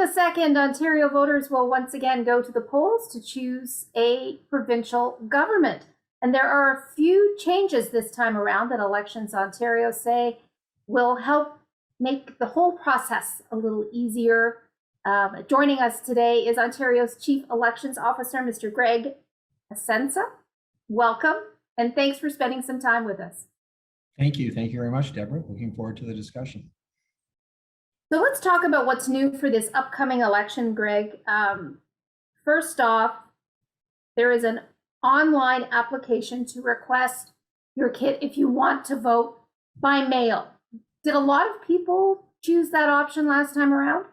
the 2nd, Ontario voters will once again go to the polls to choose a provincial government. And there are a few changes this time around that Elections Ontario say will help make the whole process a little easier. Joining us today is Ontario's Chief Elections Officer, Mr. Greg Essensa. Welcome, and thanks for spending some time with us. Thank you. Thank you very much, Deborah. Looking forward to the discussion. So let's talk about what's new for this upcoming election, Greg. First off, there is an online application to request your kit if you want to vote by mail. Did a lot of people choose that option last time around?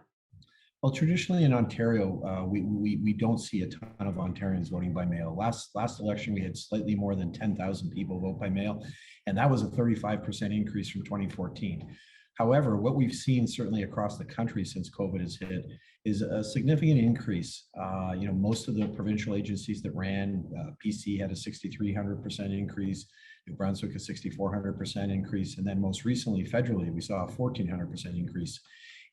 Well, traditionally in Ontario, we don't see a ton of Ontarians voting by mail. Last election, we had slightly more than 10,000 people vote by mail, and that was a 35% increase from 2014. However, what we've seen certainly across the country since COVID has hit is a significant increase. Most of the provincial agencies that ran, PC had a 6,300% increase, New Brunswick a 6,400% increase, and then most recently federally, we saw a 1,400% increase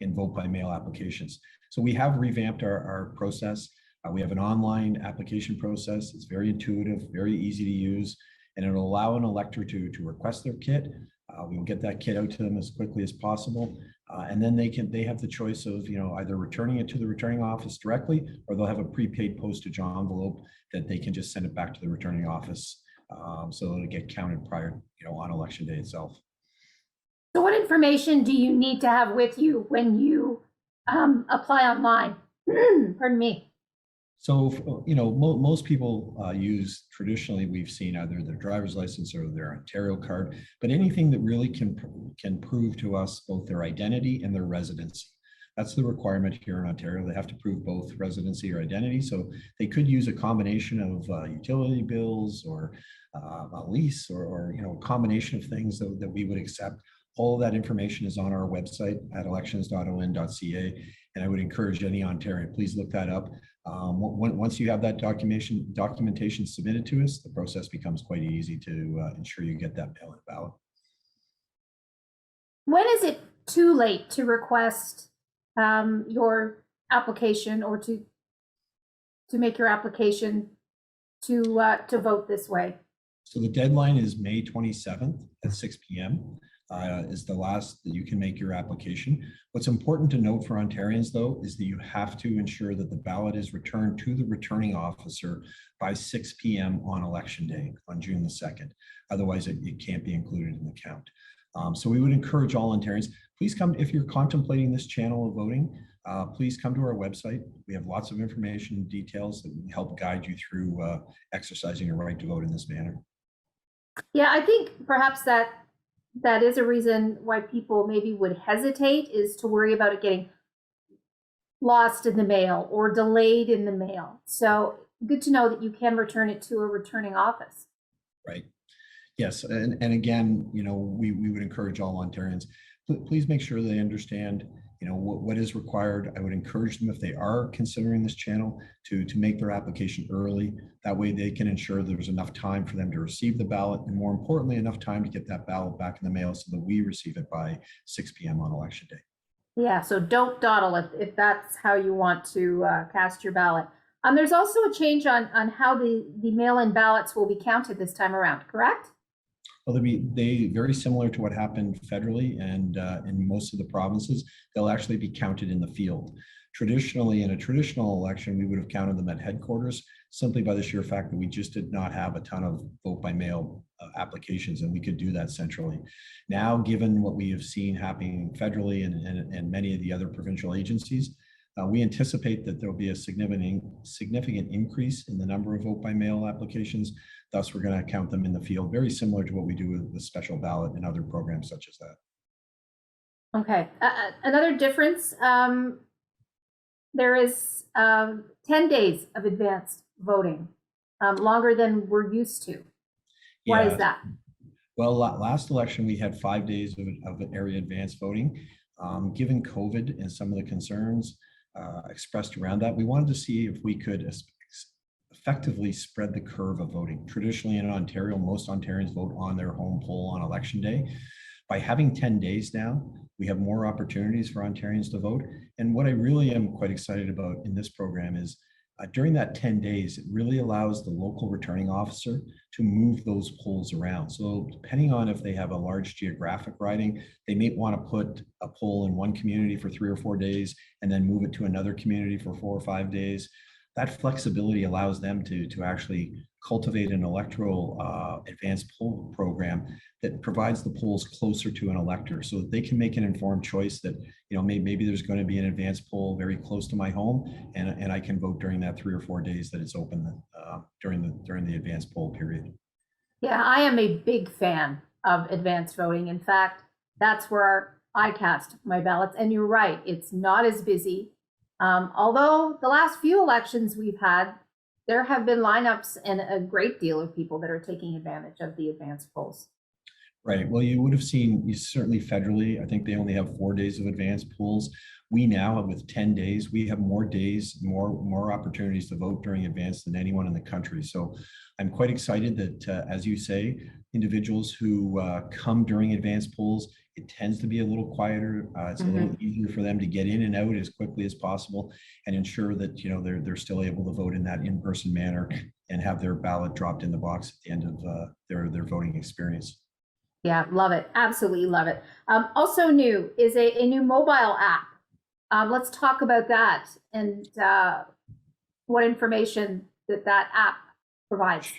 in vote by mail applications. So we have revamped our process. We have an online application process. It's very intuitive, very easy to use, and it'll allow an elector to request their kit. We will get that kit out to them as quickly as possible, and then they have the choice of either returning it to the returning office directly, or they'll have a prepaid postage envelope that they can just send it back to the returning office, so it'll get counted prior, on election day itself. So what information do you need to have with you when you apply online? Pardon me. So, most people use, traditionally, we've seen either their driver's license or their Ontario card, but anything that really can prove to us both their identity and their residency. That's the requirement here in Ontario. They have to prove both residency or identity. So they could use a combination of utility bills or a lease or a combination of things that we would accept. All of that information is on our website at elections.on.ca, and I would encourage any Ontarian, please look that up. Once you have that documentation submitted to us, the process becomes quite easy to ensure you get that mail-in ballot. When is it too late to request your application or to make your application to vote this way? So the deadline is May 27th at 6 p.m. Is the last that you can make your application. What's important to note for Ontarians, though, is that you have to ensure that the ballot is returned to the returning officer by 6 p.m. on election day, on June the 2nd. Otherwise, it can't be included in the count. So we would encourage all Ontarians, please come, if you're contemplating this channel of voting, please come to our website. We have lots of information and details that will help guide you through exercising your right to vote in this manner. Yeah, I think perhaps that is a reason why people maybe would hesitate, is to worry about it getting lost in the mail or delayed in the mail. So good to know that you can return it to a returning office. Right. Yes. And again, we would encourage all Ontarians, please make sure they understand, what is required. I would encourage them, if they are considering this channel, to make their application early. That way they can ensure there's enough time for them to receive the ballot, and more importantly, enough time to get that ballot back in the mail so that we receive it by 6 p.m. on election day. Yeah, so don't dawdle if that's how you want to cast your ballot. There's also a change on how the mail-in ballots will be counted this time around, correct? Well, they very similar to what happened federally, and in most of the provinces, they'll actually be counted in the field. Traditionally, in a traditional election, we would have counted them at headquarters, simply by the sheer fact that we just did not have a ton of vote by mail applications, and we could do that centrally. Now, given what we have seen happening federally and many of the other provincial agencies, we anticipate that there will be a significant increase in the number of vote by mail applications. Thus, we're going to count them in the field, very similar to what we do with the special ballot and other programs such as that. Okay. Another difference, there is 10 days of advanced voting, longer than we're used to. Why is that? Well, last election, we had 5 days of area advanced voting. Given COVID and some of the concerns expressed around that, we wanted to see if we could effectively spread the curve of voting. Traditionally in Ontario, most Ontarians vote on their home poll on election day. By having 10 days now, we have more opportunities for Ontarians to vote. And what I really am quite excited about in this program is during that 10 days, it really allows the local returning officer to move those polls around. So depending on if they have a large geographic riding, they may want to put a poll in one community for 3 or 4 days and then move it to another community for 4 or 5 days. That flexibility allows them to actually cultivate an electoral advanced poll program that provides the polls closer to an elector so that they can make an informed choice that, you know, maybe there's going to be an advanced poll very close to my home, and I can vote during that 3 or 4 days that it's open during the advanced poll period. Yeah, I am a big fan of advanced voting. In fact, that's where I cast my ballots. And you're right, it's not as busy. Although the last few elections we've had, there have been lineups and a great deal of people that are taking advantage of the advanced polls. Right. Well, you would have seen, you certainly federally, I think they only have 4 days of advanced polls. We now, with 10 days, we have more days, more opportunities to vote during advance than anyone in the country. So I'm quite excited that, as you say, individuals who come during advanced polls, it tends to be a little quieter. It's a little easier for them to get in and out as quickly as possible and ensure that, you know, they're still able to vote in that in-person manner and have their ballot dropped in the box at the end of their voting experience. Yeah, love it. Absolutely love it. Also new is a new mobile app. Let's talk about that and what information that app provides.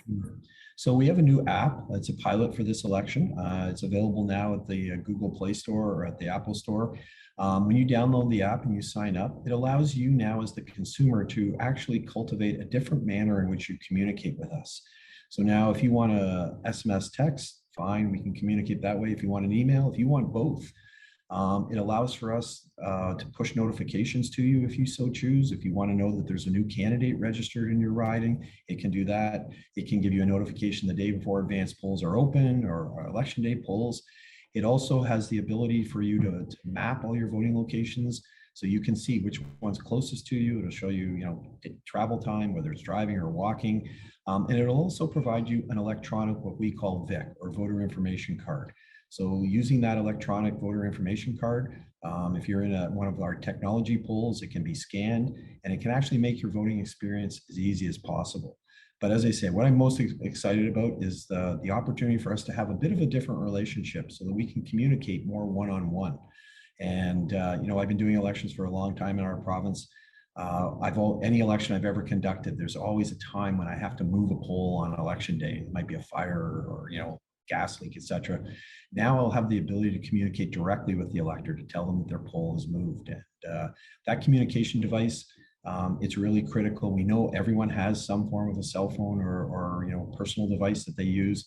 So we have a new app. It's a pilot for this election. It's available now at the Google Play Store or at the Apple Store. When you download the app and you sign up, it allows you now as the consumer to actually cultivate a different manner in which you communicate with us. So now if you want a SMS text, fine, we can communicate that way. If you want an email, if you want both, it allows for us to push notifications to you if you so choose. If you want to know that there's a new candidate registered in your riding, it can do that. It can give you a notification the day before advanced polls are open or election day polls. It also has the ability for you to map all your voting locations so you can see which one's closest to you. It'll show you, you know, travel time, whether it's driving or walking. And it'll also provide you an electronic, what we call VIC, or voter information card. So using that electronic voter information card, if you're in one of our technology polls, it can be scanned and it can actually make your voting experience as easy as possible. But as I say, what I'm most excited about is the opportunity for us to have a bit of a different relationship so that we can communicate more one-on-one. And, you know, I've been doing elections for a long time in our province. Any election I've ever conducted, there's always a time when I have to move a poll on election day. It might be a fire or, you know, gas leak, etc. Now I'll have the ability to communicate directly with the elector to tell them that their poll is moved. And that communication device, it's really critical. We know everyone has some form of a cell phone or you know, personal device that they use.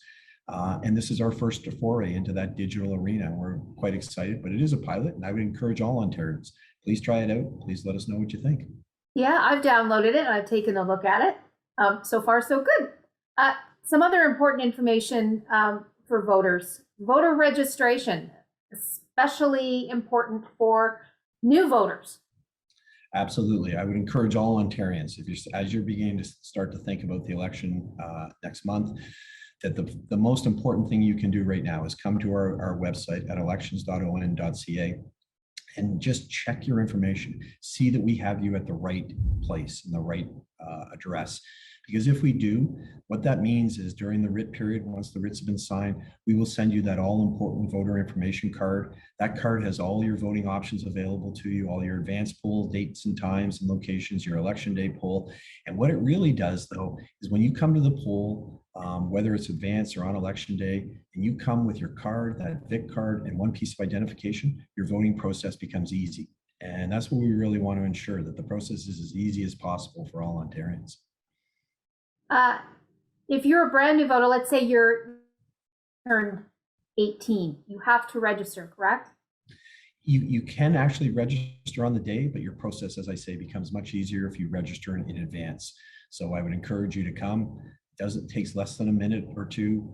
And this is our first foray into that digital arena. We're quite excited, but it is a pilot, and I would encourage all Ontarians, please try it out. Please let us know what you think. Yeah, I've downloaded it and I've taken a look at it. So far, so good. Some other important information for voters. Voter registration, especially important for new voters. Absolutely. I would encourage all Ontarians, as you're beginning to start to think about the election next month, that the most important thing you can do right now is come to our website at elections.on.ca and just check your information. See that we have you at the right place and the right address. Because if we do, what that means is during the writ period, once the writs have been signed, we will send you that all-important voter information card. That card has all your voting options available to you, all your advanced poll dates and times and locations, your election day poll. And what it really does, though, is when you come to the poll, whether it's advanced or on election day, and you come with your card, that VIC card, and one piece of identification, your voting process becomes easy. And that's what we really want to ensure, that the process is as easy as possible for all Ontarians. If you're a brand new voter, let's say you're turned 18, you have to register, correct? You can actually register on the day, but your process, as I say, becomes much easier if you register in advance. So I would encourage you to come. It takes less than a minute or two.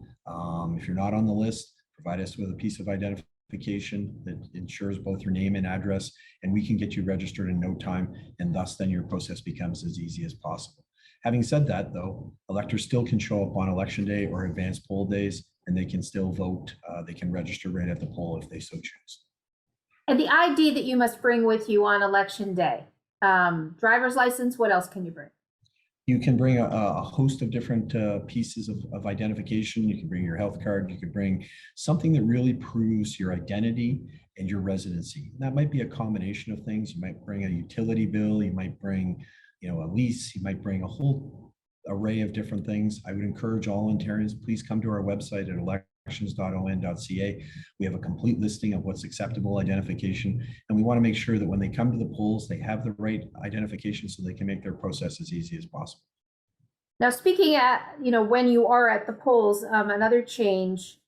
If you're not on the list, provide us with a piece of identification that ensures both your name and address, and we can get you registered in no time, and thus then your process becomes as easy as possible. Having said that, though, electors still can show up on election day or advanced poll days and they can still vote. They can register right at the poll if they so choose. And the ID that you must bring with you on election day, driver's license, what else can you bring? You can bring a host of different pieces of identification. You can bring your health card. You could bring something that really proves your identity and your residency. And that might be a combination of things. You might bring a utility bill. You might bring, a lease. You might bring a whole array of different things. I would encourage all Ontarians, please come to our website at elections.on.ca. We have a complete listing of what's acceptable identification, and we want to make sure that when they come to the polls, they have the right identification so they can make their process as easy as possible. Now, speaking at, when you are at the polls, another change,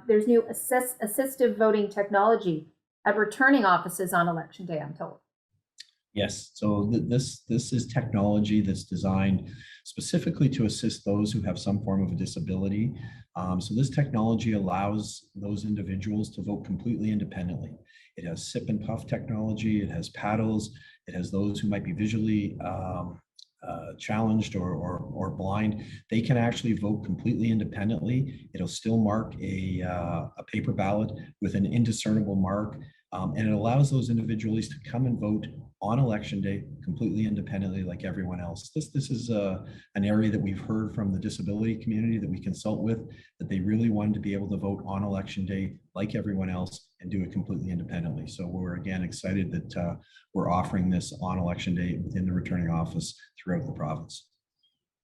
there's new assistive voting technology at returning offices on election day, I'm told. Yes, so this is technology that's designed specifically to assist those who have some form of a disability. So this technology allows those individuals to vote completely independently. It has sip and puff technology, it has paddles, it has those who might be visually challenged or blind. They can actually vote completely independently. It'll still mark a paper ballot with an indiscernible mark. And it allows those individuals to come and vote on election day completely independently like everyone else. This is an area that we've heard from the disability community that we consult with, that they really wanted to be able to vote on election day like everyone else and do it completely independently. So we're again excited that we're offering this on election day within the returning office throughout the province.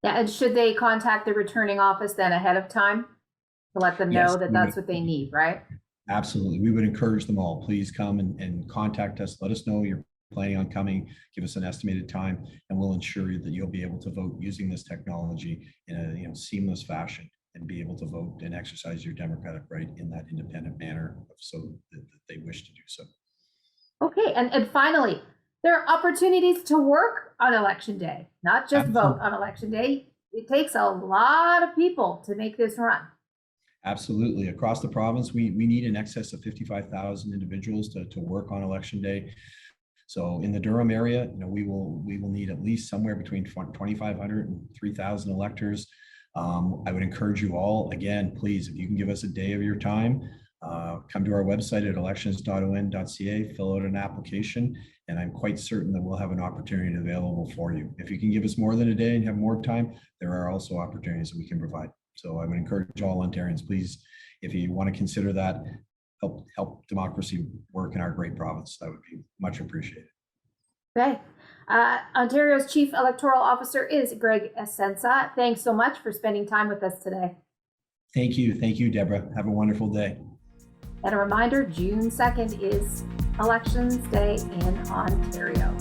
Yeah, and should they contact the returning office then ahead of time to let them know that that's what they need, right? Absolutely. We would encourage them all. Please come and contact us. Let us know you're planning on coming. Give us an estimated time, and we'll ensure that you'll be able to vote using this technology in a seamless fashion and be able to vote and exercise your democratic right in that independent manner so that they wish to do so. Okay, and finally, there are opportunities to work on election day, not just vote on election day. It takes a lot of people to make this run. Absolutely. Across the province, we need in excess of 55,000 individuals to work on election day. So in the Durham area, we will need at least somewhere between 2,500 and 3,000 electors. I would encourage you all, again, please, if you can give us a day of your time, come to our website at elections.on.ca, fill out an application, and I'm quite certain that we'll have an opportunity available for you. If you can give us more than a day and have more time, there are also opportunities that we can provide. So I would encourage all Ontarians, please, if you want to consider that, help democracy work in our great province. That would be much appreciated. Okay. Ontario's Chief Electoral Officer is Greg Essensa. Thanks so much for spending time with us today. Thank you. Thank you, Deborah. Have a wonderful day. And a reminder, June 2nd is Elections Day in Ontario.